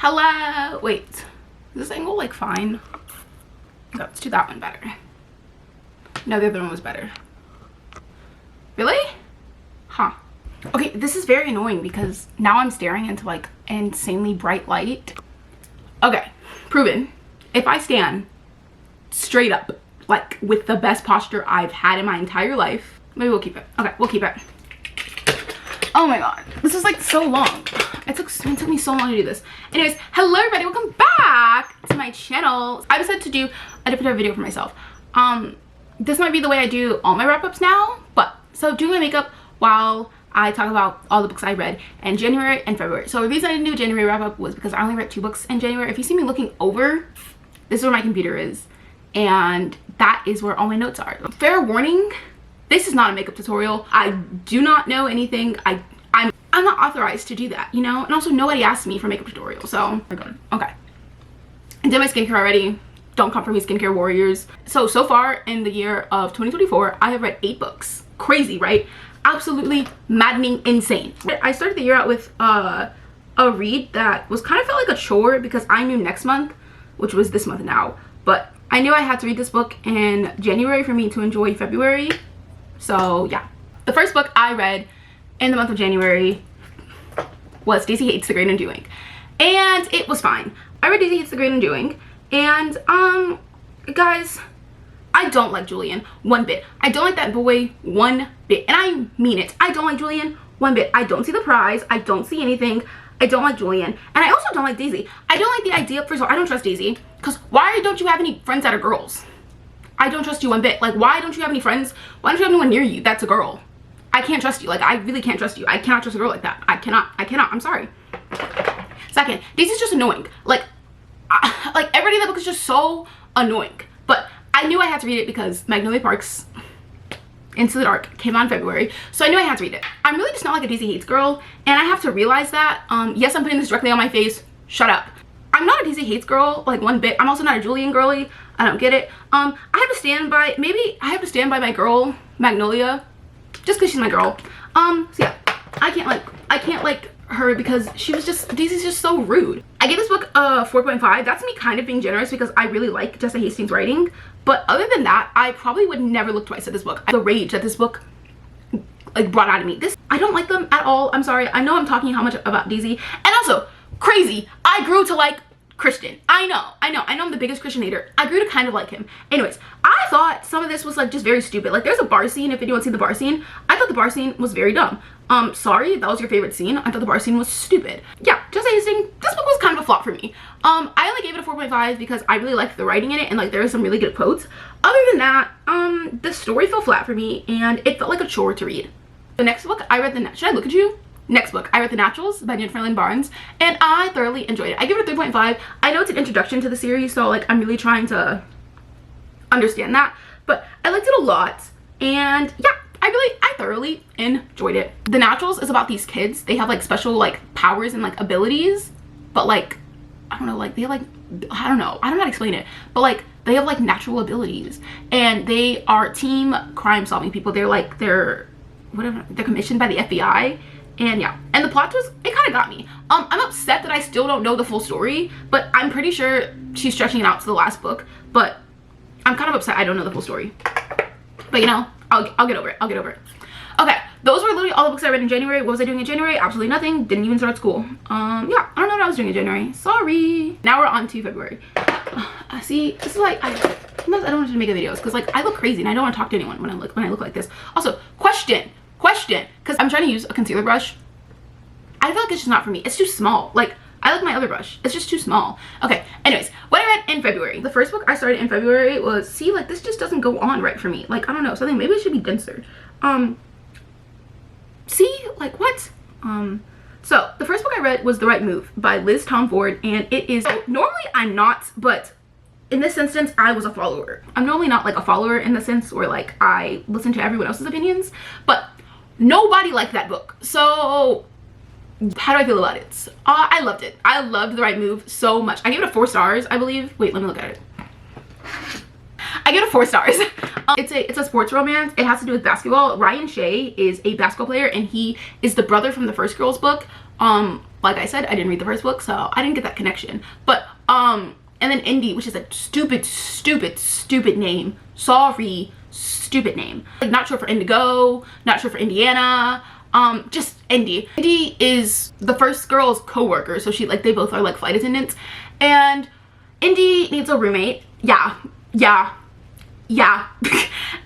Hello. Wait, is this angle like fine? No, let's do that one better. No, the other one was better. Really? Huh. Okay, this is very annoying because now I'm staring into like insanely bright light. Okay, proven. If I stand straight up, like with the best posture I've had in my entire life, maybe we'll keep it. Okay, we'll keep it. Oh my god, this is like so long. It took me so long to do this. Anyways, hello everybody, welcome back to my channel. I decided to do a different video for myself. This might be the way I do all my wrap-ups now, but so doing my makeup while I talk about all the books I read in January and February. So the reason I didn't do a January wrap-up was because I only read 2 books in January. If you see me looking over, this is where my computer is, and that is where all my notes are. Fair warning, this is not a makeup tutorial. I do not know anything. I'm not authorized to do that, you know? And also nobody asked me for a makeup tutorial, so we're good. Okay. I did my skincare already. Don't come for me, skincare warriors. So far in the year of 2024, I have read 8 books. Crazy, right? Absolutely maddening, insane. I started the year out with a read that was kind of felt like a chore because I knew next month, which was this month now, but I knew I had to read this book in January for me to enjoy February. So yeah, the first book I read in the month of January was Daisy Hates the Great Undoing, and it was fine. I read Daisy Hates the Great Undoing, and guys, I don't like Julian one bit. I don't like that boy one bit, and I mean it. I don't like Julian one bit. I don't see the prize. I don't see anything. I don't like Julian, and I also don't like Daisy. I don't like the idea. First of all, I don't trust Daisy, because why don't you have any friends that are girls? I don't trust you one bit. Like, why don't you have any friends? Why don't you have anyone near you that's a girl? I can't trust you. Like, I really can't trust you. I cannot trust a girl like that. I cannot. I'm sorry. Second, Daisy's just annoying. Like everybody in that book is just so annoying. But I knew I had to read it because Magnolia Parks Into the Dark came out in February, so I knew I had to read it. I'm really just not like a Daisy Hates girl, and I have to realize that. Yes, I'm putting this directly on my face. Shut up. I'm not a Daisy Hates girl, like one bit. I'm also not a Julian girly. I don't get it. I have to stand by, maybe I have to stand by my girl, Magnolia, just because she's my girl. So yeah, I can't like her because Daisy's just so rude. I gave this book a 4.5. That's me kind of being generous because I really like Jessa Hastings' writing. But other than that, I probably would never look twice at this book. The rage that this book like brought out of me. I don't like them at all. I'm sorry. I know I'm talking how much about Daisy. And also, crazy, I grew to like Christian. I know I'm the biggest Christian hater. I grew to kind of like him. Anyways, I thought some of this was like just very stupid. Like, there's a bar scene. If anyone's seen the bar scene, I thought the bar scene was very dumb. Sorry if that was your favorite scene. I thought the bar scene was stupid. Yeah, just saying, this book was kind of a flop for me. I only gave it a 4.5 because I really liked the writing in it, and like there were some really good quotes. Other than that, the story fell flat for me, and it felt like a chore to read. The next book I read, should I look at you? Next book, I read The Naturals by Jennifer Lynn Barnes, and I thoroughly enjoyed it. I give it a 3.5. I know it's an introduction to the series, so like I'm really trying to understand that, but I liked it a lot, and yeah, I thoroughly enjoyed it. The Naturals is about these kids. They have like special like powers and like abilities, but like, I don't know, like they have like, I don't know how to explain it, but like they have like natural abilities, and they are team crime solving people. They're commissioned by the FBI. And yeah, and the plot twist, it kind of got me. I'm upset that I still don't know the full story, but I'm pretty sure she's stretching it out to the last book, but I'm kind of upset I don't know the full story. But you know, I'll get over it. I'll get over it. Okay, those were literally all the books I read in January. What was I doing in January? Absolutely nothing. Didn't even start school. Yeah, I don't know what I was doing in January. Sorry. Now we're on to February. See, this is like, sometimes I don't want to make videos because like I look crazy and I don't want to talk to anyone when I look like this. Also, question, because I'm trying to use a concealer brush. I feel like it's just not for me. It's too small. Like, I like my other brush. It's just too small. Okay, anyways, what I read in February. The first book I started in February was, see, like this just doesn't go on right for me. Like, I don't know, something, maybe it should be denser. See, like what? So the first book I read was The Right Move by Liz Tom Ford, and it is, normally I'm not, but in this instance, I was a follower. I'm normally not like a follower in the sense where like I listen to everyone else's opinions, but nobody liked that book. So how do I feel about it? I loved it. I loved The Right Move so much. I gave it a 4 stars, I believe. Wait, let me look at it. I I give it 4 stars. It's a sports romance. It has to do with basketball. Ryan Shea is a basketball player, and he is the brother from the first girl's book. Like I said, I didn't read the first book, so I didn't get that connection. But and then Indy, which is a stupid name. Sorry, stupid name. Like, not short for Indigo, not short for Indiana. Just Indy. Indy is the first girl's co-worker, so they both are like flight attendants, and Indy needs a roommate. Yeah.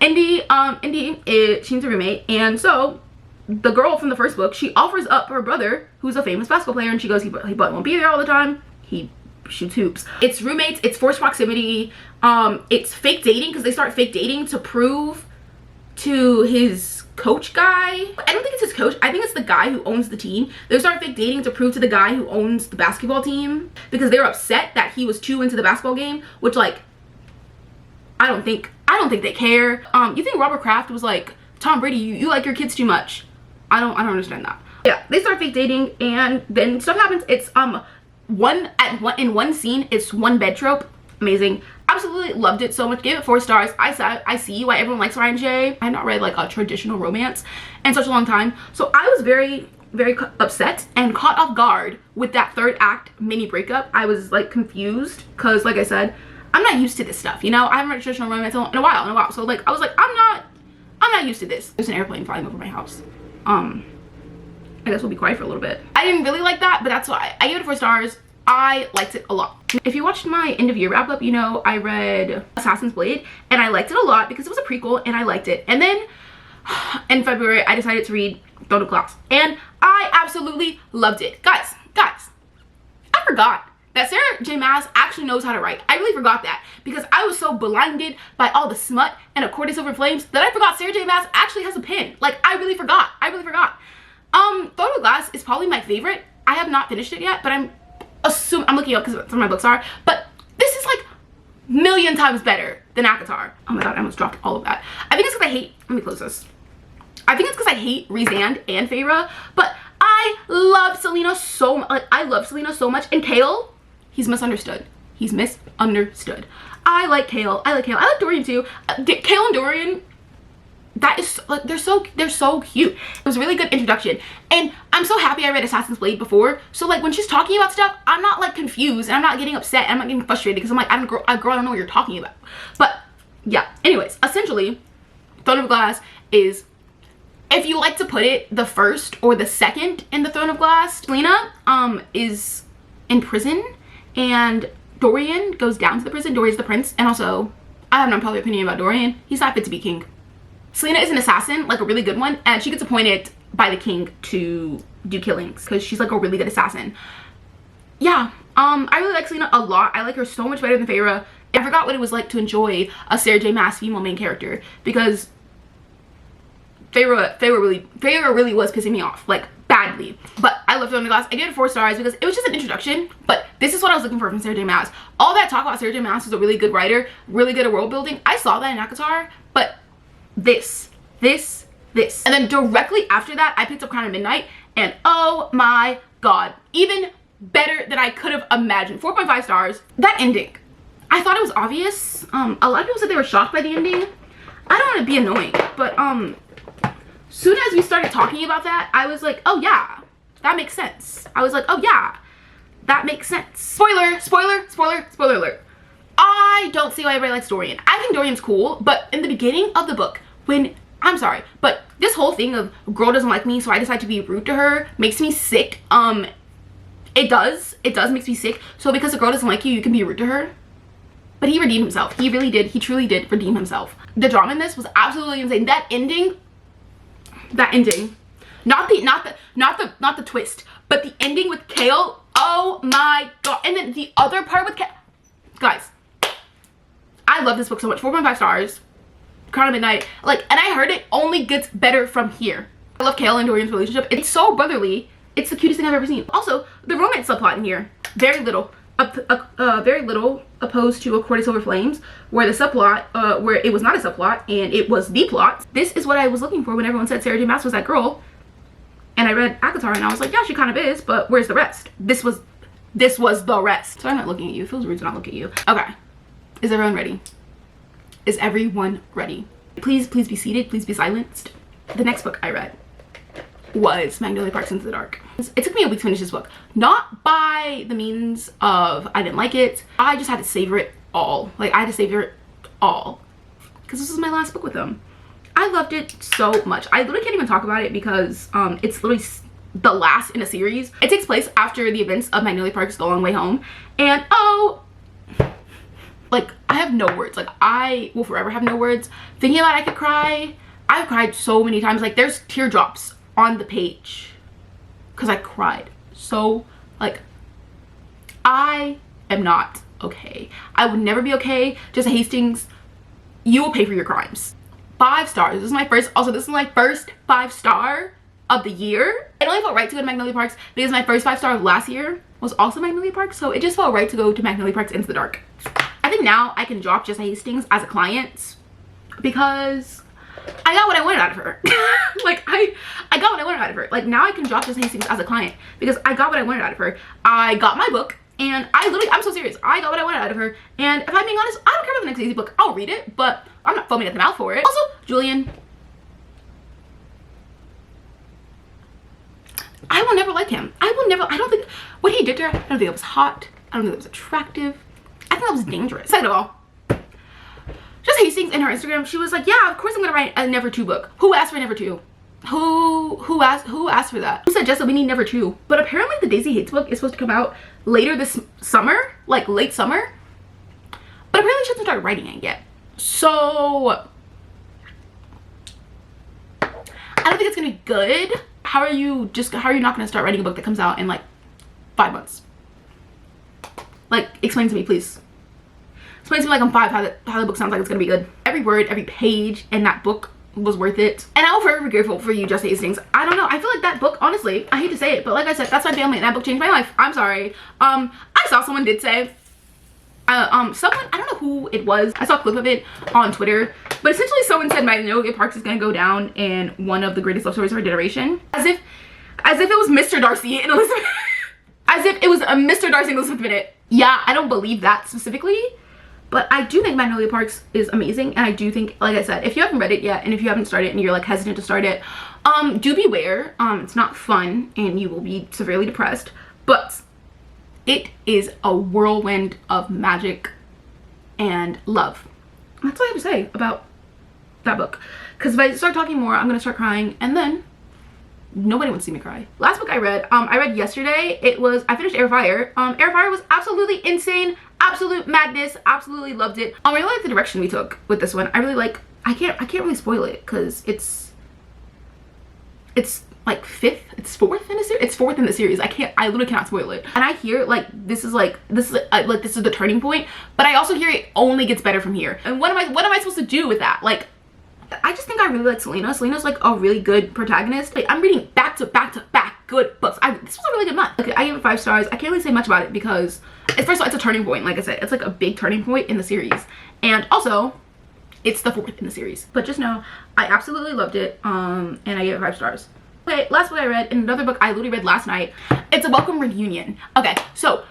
Indy she needs a roommate, and so the girl from the first book, she offers up her brother, who's a famous basketball player, and she goes, he won't be there all the time. He shoots hoops. It's roommates, it's forced proximity, it's fake dating, because they start fake dating to prove to his coach guy. I don't think it's his coach. I think it's the guy who owns the team. They start fake dating to prove to the guy who owns the basketball team, because they're upset that he was too into the basketball game, which, like, I don't think they care. You think Robert Kraft was like, Tom Brady, you like your kids too much? I don't understand that. Yeah, they start fake dating, and then stuff happens. It's in one scene, it's one bed trope. Amazing. Absolutely loved it so much. Gave it 4 stars. I see why everyone likes Ryan Shea. I have not read like a traditional romance in such a long time, so I was very upset and caught off guard with that 3rd act mini breakup. I was like confused, because like I said, I'm not used to this stuff, you know. I haven't read traditional romance in a while, so like I was like, I'm not used to this. There's an airplane flying over my house. I guess we'll be quiet for a little bit. I didn't really like that, but that's why I gave it 4 stars. I liked it a lot. If you watched my end of year wrap up, you know I read Assassin's Blade, and I liked it a lot because it was a prequel and I liked it. And then in February, I decided to read Throne of Glass, and I absolutely loved it. Guys, I forgot that Sarah J Maas actually knows how to write. I really forgot that, because I was so blinded by all the smut and A Court of Silver Flames that I forgot Sarah J Maas actually has a pen. Like, I really forgot. Throne of Glass is probably my favorite. I have not finished it yet, but I'm looking up because that's where my books are, but this is like a million times better than ACOTAR. Oh my god, I almost dropped all of that. I think it's because let me close this. I think it's because I hate Rhysand and Feyre, but I love Selena so much. Like, I love Selena so much, and Kale, he's misunderstood. He's misunderstood. I like Kale. I like Dorian too. Kale and Dorian, that is like, they're so cute. It was a really good introduction, and I'm so happy I read Assassin's Blade before, so like when she's talking about stuff, I'm not like confused, and I'm not getting upset, and I'm not getting frustrated, because I'm like, girl, I don't know what you're talking about. But yeah, anyways, essentially Throne of Glass is, if you like to put it, the first or the second in the Throne of Glass. Selena is in prison, and Dorian goes down to the prison. Dorian's the prince, and also I have an unpopular opinion about Dorian. He's not fit to be king. Selena is an assassin, like a really good one, and she gets appointed by the king to do killings because she's like a really good assassin. Yeah, I really like Selena a lot. I like her so much better than Feyre. I forgot what it was like to enjoy a Sarah J Maas female main character, because Feyre really was pissing me off, like badly. But I love Throne of Glass. I gave it 4 stars because it was just an introduction, but this is what I was looking for from Sarah J Maas. All that talk about Sarah J Maas is a really good writer, really good at world building. I saw that in ACOTAR, but this, and then directly after that, I picked up Crown of Midnight, and oh my god, even better than I could have imagined. 4.5 stars. That ending, I thought it was obvious. A lot of people said they were shocked by the ending. I don't want to be annoying, but soon as we started talking about that, I was like, oh yeah, that makes sense. I was like, oh yeah, that makes sense. Spoiler alert. I don't see why everybody likes Dorian. I think Dorian's cool, but in the beginning of the book, I'm sorry, but this whole thing of girl doesn't like me, so I decide to be rude to her, makes me sick. It does makes me sick. So because the girl doesn't like you, you can be rude to her. But he redeemed himself. He really did. He truly did redeem himself. The drama in this was absolutely insane. That ending, not the twist, but the ending with Kale. Oh my god. And then the other part with Kale. Guys, I love this book so much. 4.5 stars. Crown of Midnight. Like, and I heard it only gets better from here. I love Kale and Dorian's relationship. It's so brotherly. It's the cutest thing I've ever seen. Also, the romance subplot in here, very little. Very little, opposed to A Court of Silver Flames, where the subplot, where it was not a subplot and it was the plot. This is what I was looking for when everyone said Sarah J Maas was that girl. And I read ACOTAR and I was like, yeah, she kind of is, but where's the rest? This was the rest. So I'm not looking at you. It feels rude to not look at you. Okay. Is everyone ready? Is everyone ready? Please be seated, please be silenced. The next book I read was Magnolia Parks Into the Dark. It took me a week to finish this book. Not by the means of I didn't like it. I just had to savor it all. Like, I had to savor it all. Because this was my last book with them. I loved it so much. I literally can't even talk about it because it's literally the last in a series. It takes place after the events of Magnolia Parks The Long Way Home. And oh, like, I have no words. Like, I will forever have no words. Thinking about it, I could cry. I've cried so many times. Like, there's teardrops on the page because I cried. So, like, I am not okay. I would never be okay. Just Hastings, you will pay for your crimes. 5 stars. This is my first, also this is my first 5-star of the year. It only felt right to go to Magnolia Parks because my first 5-star of last year was also Magnolia Parks, so it just felt right to go to Magnolia Parks Into the Dark. I think now I can drop Just Hastings as a client because I got what I wanted out of her. Like, I got what I wanted out of her. Like, now I can drop Just Hastings as a client because I got what I wanted out of her. I got my book, and I'm so serious. I got what I wanted out of her, and if I'm being honest, I don't care about the next easy book. I'll read it, but I'm not foaming at the mouth for it. Also, Julian, I will never like him. I don't think what he did to her, I don't think it was hot. I don't think it was attractive. I think that was dangerous. Second of all, Just Hastings in her Instagram, she was like, yeah, of course I'm gonna write a Never 2 book. Who asked for Never 2? Who asked for that? Who suggested we need Never 2? But apparently the Daisy Hates book is supposed to come out later this summer, like late summer. But apparently she hasn't started writing it yet. So I don't think it's gonna be good. How are you not gonna start writing a book that comes out in like 5 months? Like, explain to me, please. Explain to me like I'm 5 how the book sounds like it's gonna be good. Every word, every page in that book was worth it. And I will forever be grateful for you, Just Hastings. I don't know, I feel like that book, honestly, I hate to say it, but like I said, that's my family and that book changed my life. I'm sorry. I saw someone did say, someone, I don't know who it was, I saw a clip of it on Twitter, but essentially someone said Magnolia Parks is gonna go down in one of the greatest love stories of our generation. As if it was Mr. Darcy and Elizabeth. As if it was a Mr. Darcy and Elizabeth Bennet. Yeah, I don't believe that specifically, but I do think Magnolia Parks is amazing, and I do think, like I said, if you haven't read it yet, and if you haven't started and you're like hesitant to start it, do beware. It's not fun, and you will be severely depressed, but it is a whirlwind of magic and love. That's all I have to say about that book, because if I start talking more, I'm gonna start crying, and then nobody wants to see me cry. Last book I read yesterday. I finished Airfire. Airfire was absolutely insane, absolute madness, absolutely loved it. I really like the direction we took with this one. I really like, I can't really spoil it because it's like fourth in the series. It's fourth in the series. I literally cannot spoil it. And I hear like this is the turning point, but I also hear it only gets better from here. And what am I supposed to do with that? Like, I just think I really like Selena. Selena's like a really good protagonist. Like, I'm reading back to back good books. This was a really good month. Okay, I gave it 5 stars. I can't really say much about it because first of all, it's a turning point. Like I said, it's like a big turning point in the series, and also it's the 4th in the series. But just know I absolutely loved it, and I gave it 5 stars. Okay, last book I read, and another book I literally read last night. It's A Welcome Reunion. Okay, so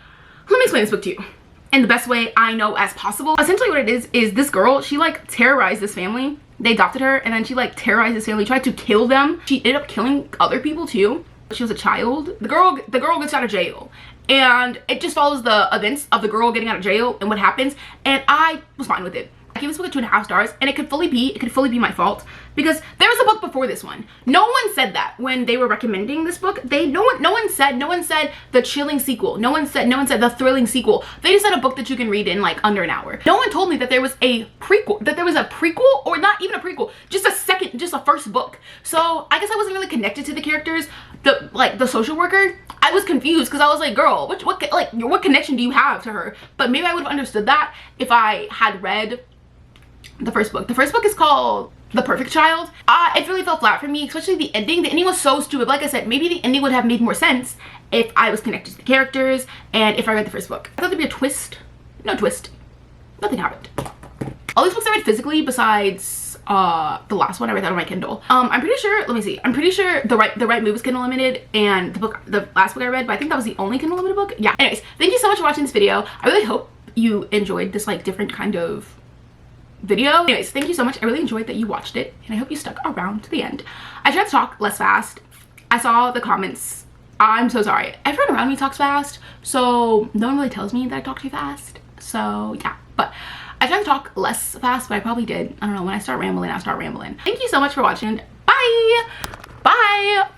let me explain this book to you in the best way I know as possible. Essentially what it is this girl, she like terrorized this family. They adopted her, and then she like terrorized this family, tried to kill them. She ended up killing other people too. She was a child. The girl gets out of jail, and it just follows the events of the girl getting out of jail and what happens, and I was fine with it. I gave this book a 2.5 stars, and it could fully be my fault because there was a book before this one. No one said that when they were recommending this book. No one said the chilling sequel. No one said the thrilling sequel. They just said a book that you can read in like under an hour. No one told me that there was a prequel, or not even a prequel, just a first book. So I guess I wasn't really connected to the characters. The social worker, I was confused because I was like, girl, what connection do you have to her? But maybe I would have understood that if I had read the first book. The first book is called The Perfect Child. It really fell flat for me, especially the ending. The ending was so stupid. Like I said, maybe the ending would have made more sense if I was connected to the characters and if I read the first book. I thought there'd be a twist. No twist. Nothing happened. All these books I read physically besides the last one, I read that on my Kindle. I'm pretty sure, let me see. I'm pretty sure The Right Move is Kindle Limited, and the last book I read, but I think that was the only Kindle Limited book. Yeah. Anyways, thank you so much for watching this video. I really hope you enjoyed this like different kind of video. Anyways, thank you so much. I really enjoyed that you watched it, and I hope you stuck around to the end. I tried to talk less fast. I saw the comments. I'm so sorry. Everyone around me talks fast, so no one really tells me that I talk too fast. So yeah, but I tried to talk less fast, but I probably did. I don't know, when I start rambling, I start rambling. Thank you so much for watching. Bye. Bye.